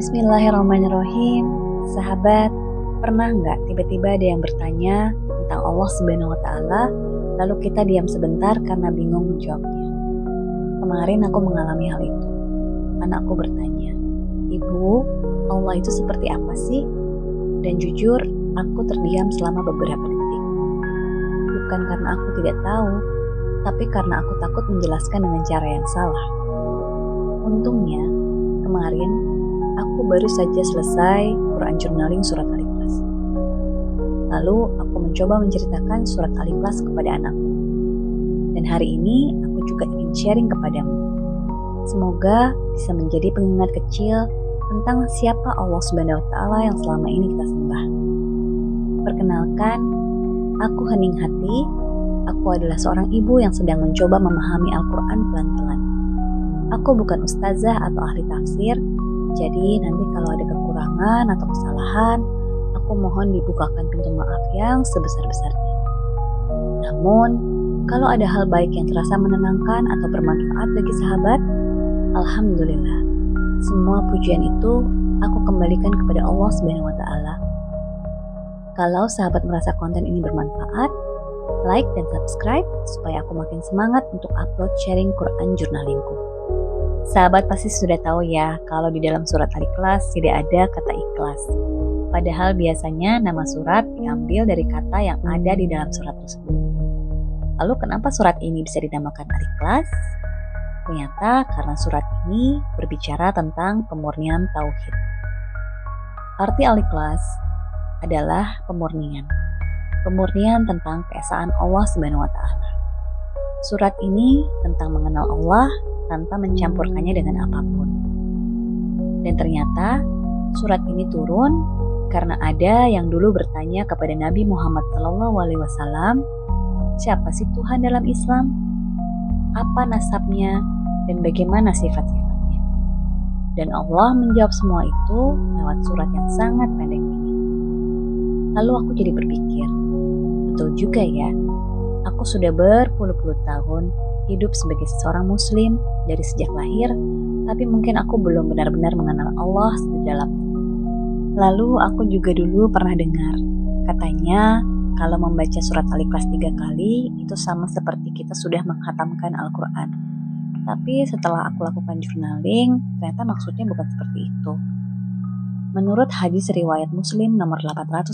Bismillahirrahmanirrahim. Sahabat, pernah nggak tiba-tiba ada yang bertanya tentang Allah Subhanahu wa Ta'ala, lalu kita diam sebentar karena bingung menjawabnya? Kemarin aku mengalami hal itu. Anakku bertanya, "Ibu, Allah itu seperti apa sih?" Dan jujur, aku terdiam selama beberapa detik. Bukan karena aku tidak tahu, tapi karena aku takut menjelaskan dengan cara yang salah. Untungnya, kemarin aku baru saja selesai Quran journaling surat Al-Ikhlas. Lalu aku mencoba menceritakan surat Al-Ikhlas kepada anakku. Dan hari ini aku juga ingin sharing kepadamu. Semoga bisa menjadi pengingat kecil tentang siapa Allah Subhanahu wa Ta'ala yang selama ini kita sembah. Perkenalkan, aku Hening Hati. Aku adalah seorang ibu yang sedang mencoba memahami Al-Quran pelan-pelan. Aku bukan ustazah atau ahli tafsir, jadi nanti kalau ada kekurangan atau kesalahan, aku mohon dibukakan pintu maaf yang sebesar-besarnya. Namun, kalau ada hal baik yang terasa menenangkan atau bermanfaat bagi sahabat, alhamdulillah. Semua pujian itu aku kembalikan kepada Allah Subhanahu wa Ta'ala. Kalau sahabat merasa konten ini bermanfaat, like dan subscribe supaya aku makin semangat untuk upload sharing Quran journalingku. Sahabat pasti sudah tahu ya, kalau di dalam surat Al-Ikhlas tidak ada kata ikhlas. Padahal biasanya nama surat diambil dari kata yang ada di dalam surat tersebut. Lalu kenapa surat ini bisa dinamakan Al-Ikhlas? Ternyata karena surat ini berbicara tentang pemurnian tauhid. Arti Al-Ikhlas adalah pemurnian. Pemurnian tentang keesaan Allah Subhanahu wa Ta'ala. Surat ini tentang mengenal Allah tanpa mencampurkannya dengan apapun. Dan ternyata surat ini turun karena ada yang dulu bertanya kepada Nabi Muhammad SAW, siapa sih Tuhan dalam Islam? Apa nasabnya dan bagaimana sifat-sifatnya? Dan Allah menjawab semua itu lewat surat yang sangat pendek ini. Lalu aku jadi berpikir, betul juga ya, aku sudah berpuluh-puluh tahun hidup sebagai seorang muslim dari sejak lahir, tapi mungkin aku belum benar-benar mengenal Allah sedalam itu. Lalu aku juga dulu pernah dengar, katanya kalau membaca surat Al-Ikhlas 3 kali, itu sama seperti kita sudah menghatamkan Al-Quran. Tapi setelah aku lakukan journaling, ternyata maksudnya bukan seperti itu. Menurut hadis riwayat Muslim nomor 811,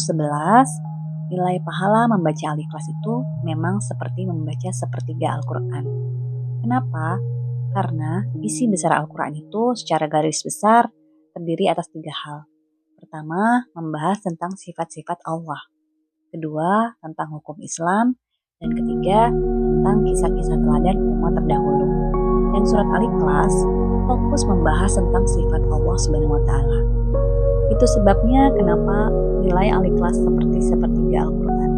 nilai pahala membaca Al-Ikhlas itu memang seperti membaca sepertiga Al-Quran. Kenapa? Karena isi besar Al-Quran itu secara garis besar terdiri atas 3 hal. Pertama, membahas tentang sifat-sifat Allah. Kedua, tentang hukum Islam. Dan ketiga, tentang kisah-kisah teladan umat terdahulu. Dan surat Al-Ikhlas fokus membahas tentang sifat Allah Subhanahu wa Ta'ala. Itu sebabnya kenapa nilai Al-Ikhlas seperti sepertiga Al-Quran.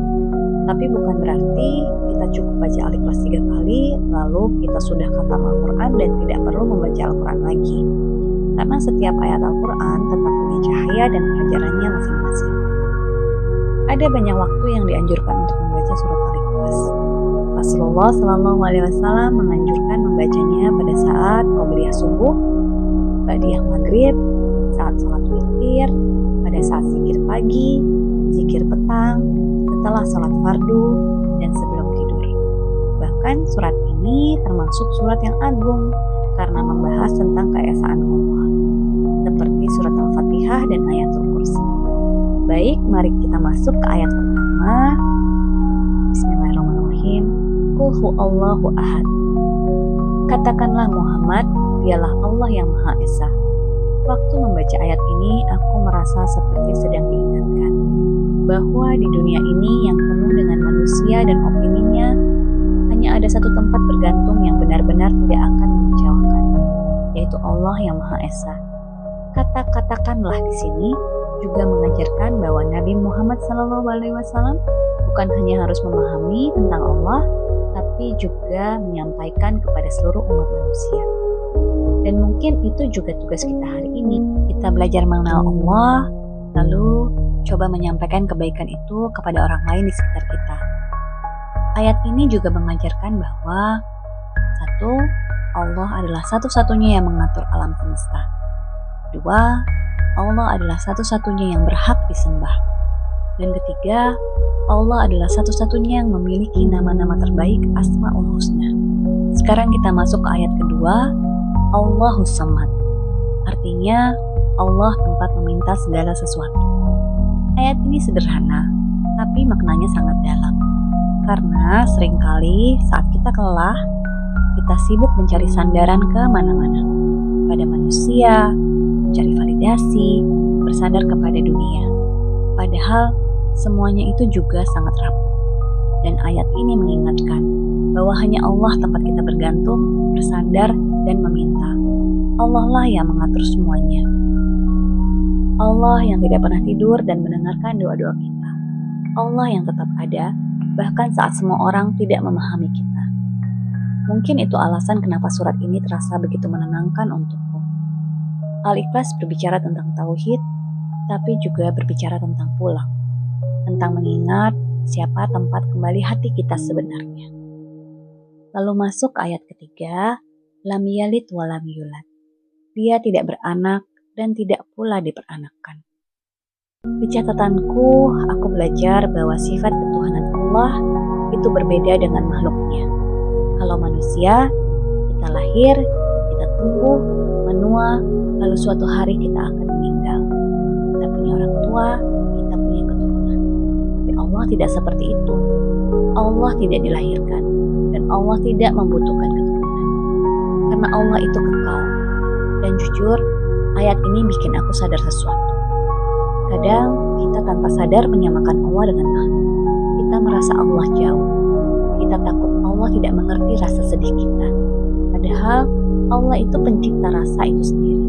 Tapi bukan berarti kita cukup baca Al-Ikhlas 3 kali, lalu kita sudah khatam Al-Quran dan tidak perlu membaca Al-Quran lagi. Karena setiap ayat Al-Quran tetap punya cahaya dan pelajarannya masing-masing. Ada banyak waktu yang dianjurkan untuk membaca surat Al-Ikhlas. Rasulullah SAW menganjurkan membacanya pada saat qobliyah subuh, ba'diyah maghrib, saat sholat witir, pada saat zikir pagi, zikir petang, setelah sholat fardu, dan sebelum tidur. Bahkan surat ini termasuk surat yang agung karena membahas tentang keesaan Allah, seperti surat Al-Fatihah dan ayatul kursi. Baik, mari kita masuk ke ayat pertama. Bismillahirrahmanirrahim. Qul huwallahu ahad. Katakanlah Muhammad, dialah Allah yang Maha Esa. Waktu membaca ayat ini, aku merasa seperti sedang diingatkan bahwa di dunia ini yang penuh dengan manusia dan opininya, hanya ada satu tempat bergantung yang benar-benar tidak akan mengecewakan, yaitu Allah yang Maha Esa. Kata-katakanlah di sini juga mengajarkan bahwa Nabi Muhammad SAW bukan hanya harus memahami tentang Allah, tapi juga menyampaikan kepada seluruh umat manusia. Dan mungkin itu juga tugas kita hari ini. Kita belajar mengenal Allah, lalu coba menyampaikan kebaikan itu kepada orang lain di sekitar kita. Ayat ini juga mengajarkan bahwa 1. Allah adalah satu-satunya yang mengatur alam semesta. 2. Allah adalah satu-satunya yang berhak disembah. Dan ketiga, Allah adalah satu-satunya yang memiliki nama-nama terbaik Asmaul Husna. Sekarang kita masuk ke ayat kedua, Allahus Samad. Artinya, Allah tempat meminta segala sesuatu. Ayat ini sederhana, tapi maknanya sangat dalam. Karena seringkali saat kita lelah, kita sibuk mencari sandaran ke mana-mana. Pada manusia, mencari validasi, bersandar kepada dunia. Padahal, semuanya itu juga sangat rapuh. Dan ayat ini mengingatkan bahwa hanya Allah tempat kita bergantung, bersandar, dan meminta. Allah lah yang mengatur semuanya. Allah yang tidak pernah tidur dan mendengarkan doa-doa kita. Allah yang tetap ada, bahkan saat semua orang tidak memahami kita. Mungkin itu alasan kenapa surat ini terasa begitu menenangkan untukku. Al-Ikhlas berbicara tentang tauhid, tapi juga berbicara tentang pulang. Tentang mengingat siapa tempat kembali hati kita sebenarnya. Lalu masuk ke ayat ketiga, lam yalid wa lam yulad. Dia tidak beranak dan tidak pula diperanakkan. Di catatanku, aku belajar bahwa sifat ketuhanan Allah itu berbeda dengan makhluknya. Kalau manusia, kita lahir, kita tumbuh, menua, lalu suatu hari kita akan meninggal. Kita punya orang tua, kita punya keturunan. Tapi Allah tidak seperti itu. Allah tidak dilahirkan, dan Allah tidak membutuhkan keturunan. Karena Allah itu kekal. Dan jujur, ayat ini bikin aku sadar sesuatu. Kadang kita tanpa sadar menyamakan Allah dengan makhluk. Kita merasa Allah jauh. Kita takut Allah tidak mengerti rasa sedih kita. Padahal Allah itu pencipta rasa itu sendiri.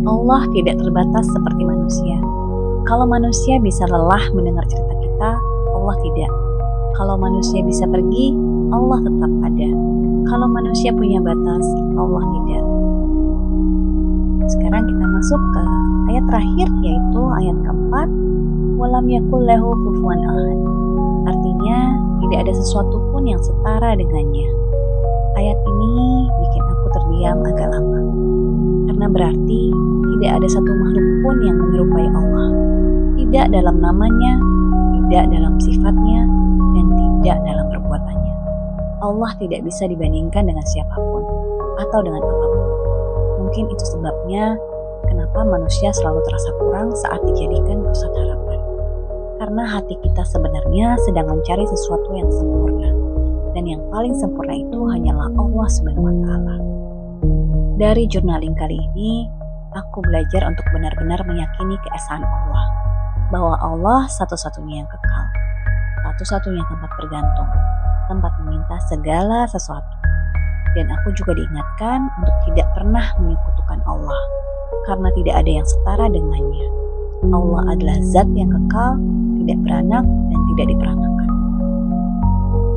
Allah tidak terbatas seperti manusia. Kalau manusia bisa lelah mendengar cerita kita, Allah tidak. Kalau manusia bisa pergi, Allah tetap ada. Kalau manusia punya batas, Allah tidak. Sekarang kita masuk ke ayat terakhir, yaitu ayat keempat, walam yakul lahu kufuwan ahad. Artinya, tidak ada sesuatu pun yang setara dengannya. Ayat ini bikin aku terdiam agak lama. Karena berarti tidak ada satu makhluk pun yang menyerupai Allah. Tidak dalam namanya, tidak dalam sifatnya, dan tidak dalam perbuatannya. Allah tidak bisa dibandingkan dengan siapapun atau dengan apapun. Mungkin itu sebabnya kenapa manusia selalu terasa kurang saat dijadikan pusat harapan. Karena hati kita sebenarnya sedang mencari sesuatu yang sempurna. Dan yang paling sempurna itu hanyalah Allah SWT. Dari journaling kali ini, aku belajar untuk benar-benar meyakini keesaan Allah. Bahwa Allah satu-satunya yang kekal. Satu-satunya tempat bergantung. Tempat meminta segala sesuatu. Dan aku juga diingatkan untuk tidak pernah menyekutukan Allah. Karena tidak ada yang setara dengannya. Allah adalah zat yang kekal, tidak beranak, dan tidak diperanakan.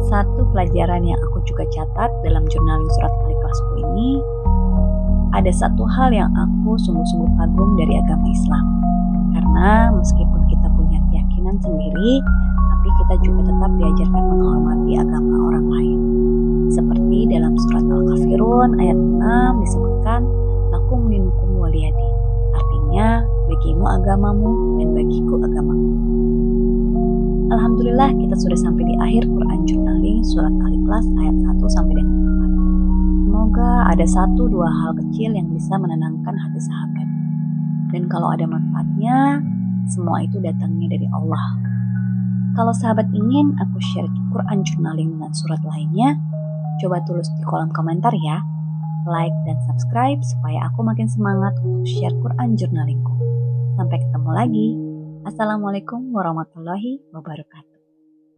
Satu pelajaran yang aku juga catat dalam journaling surat Al-Ikhlasku ini, ada satu hal yang aku sungguh-sungguh kagum dari agama Islam. Karena meskipun kita punya keyakinan sendiri, tapi kita juga tetap diajarkan menghormati agama orang lain. Seperti dalam surat Al-Kafirun ayat 6 disebutkan, lakum dinukum waliyadin. Artinya, bagimu agamamu dan bagiku agamamu. Alhamdulillah kita sudah sampai di akhir Quran Journaling surat Al-Ikhlas ayat 1 sampai dengan 4. Semoga ada 1-2 hal kecil yang bisa menenangkan hati sahabat. Dan kalau ada manfaatnya, semua itu datangnya dari Allah. Kalau sahabat ingin aku share Quran Journaling dengan surat lainnya, coba tulis di kolom komentar ya. Like dan subscribe supaya aku makin semangat untuk share Quran Journalingku. Sampai ketemu lagi. Assalamualaikum warahmatullahi wabarakatuh.